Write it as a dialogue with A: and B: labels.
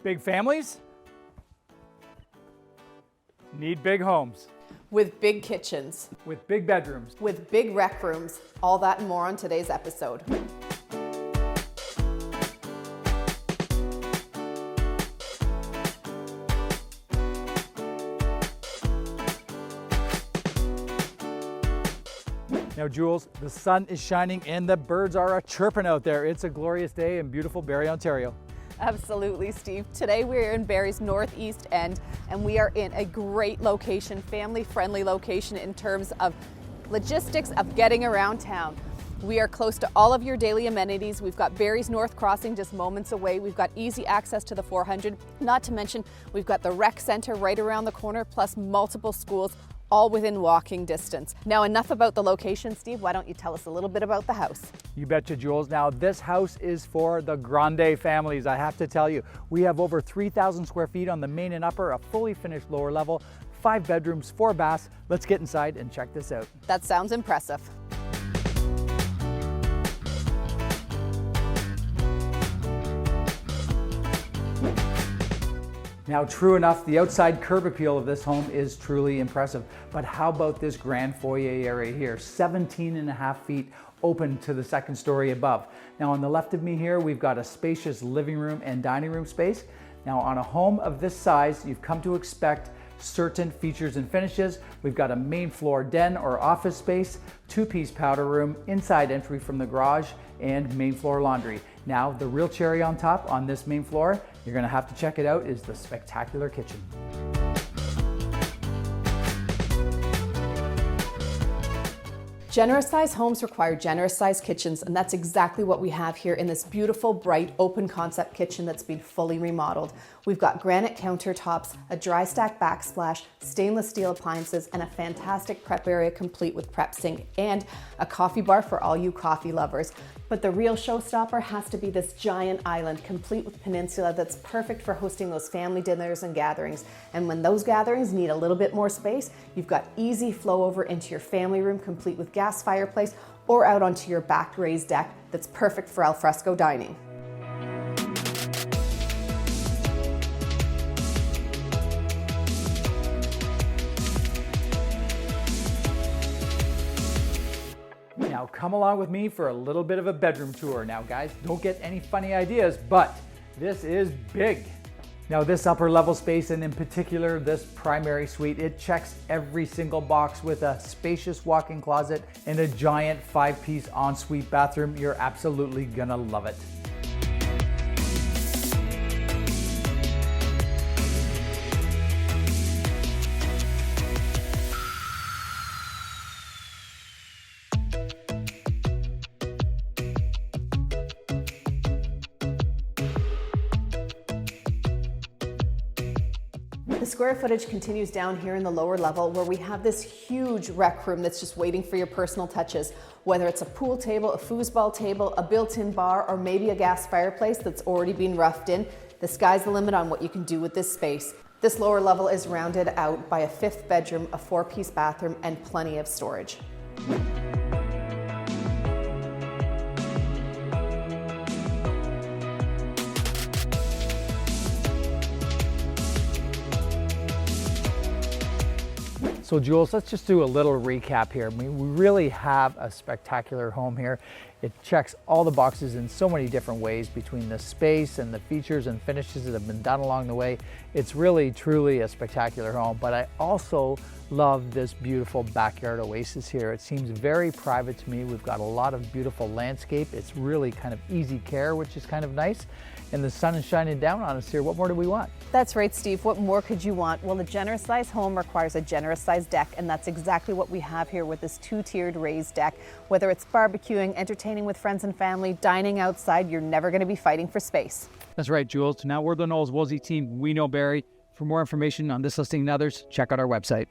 A: Big families need big homes.
B: With big kitchens.
A: With big bedrooms.
B: With big rec rooms. All that and more on today's episode.
A: Now, Jules, the sun is shining and the birds are a-chirping out there. It's a glorious day in beautiful Barrie, Ontario.
B: Absolutely, Steve. Today we're in Barrie's northeast end and we are in a great location, family-friendly location in terms of logistics of getting around town. We are close to all of your daily amenities. We've got Barrie's North Crossing just moments away. We've got easy access to the 400. Not to mention, we've got the rec center right around the corner, plus multiple schools, all within walking distance. Now, enough about the location, Steve. Why don't you tell us a little bit about the house?
A: You betcha, Jules. Now, this house is for the grande families. I have to tell you, we have over 3,000 square feet on the main and upper, a fully finished lower level, 5 bedrooms, 4 baths. Let's get inside and check this out.
B: That sounds impressive.
A: Now, true enough, the outside curb appeal of this home is truly impressive. But how about this grand foyer area here? 17.5 feet open to the second story above. Now, on the left of me here, we've got a spacious living room and dining room space. Now, on a home of this size, you've come to expect certain features and finishes. We've got a main floor den or office space, 2-piece powder room, inside entry from the garage, and main floor laundry. Now, the real cherry on top on this main floor, you're gonna have to check it out, is the spectacular kitchen.
B: Generous size homes require generous size kitchens, and that's exactly what we have here in this beautiful, bright, open concept kitchen that's been fully remodeled. We've got granite countertops, a dry stack backsplash, stainless steel appliances, and a fantastic prep area complete with prep sink and a coffee bar for all you coffee lovers. But the real showstopper has to be this giant island, complete with peninsula, that's perfect for hosting those family dinners and gatherings. And when those gatherings need a little bit more space, you've got easy flow over into your family room, complete with gas fireplace, or out onto your back raised deck that's perfect for alfresco dining.
A: Now come along with me for a little bit of a bedroom tour. Now guys, don't get any funny ideas, but this is big. Now this upper level space, and in particular this primary suite, it checks every single box with a spacious walk-in closet and a giant 5-piece ensuite bathroom. You're absolutely gonna love it.
B: The square footage continues down here in the lower level, where we have this huge rec room that's just waiting for your personal touches. Whether it's a pool table, a foosball table, a built-in bar, or maybe a gas fireplace that's already been roughed in, the sky's the limit on what you can do with this space. This lower level is rounded out by a 5th bedroom, a 4-piece bathroom, and plenty of storage.
A: So Jules, let's just do a little recap here. I mean, we really have a spectacular home here. It checks all the boxes in so many different ways between the space and the features and finishes that have been done along the way. It's really, truly a spectacular home, but I also love this beautiful backyard oasis here. It seems very private to me. We've got a lot of beautiful landscape. It's really kind of easy care, which is kind of nice. And the sun is shining down on us here. What more do we want?
B: That's right, Steve. What more could you want? Well, a generous size home requires a generous size deck, and that's exactly what we have here with this 2-tiered raised deck. Whether it's barbecuing, entertaining with friends and family, dining outside, you're never going to be fighting for space.
A: That's right, Jules. Now we're the Knowles Woolsey team. We know Barrie. For more information on this listing and others, check out our website.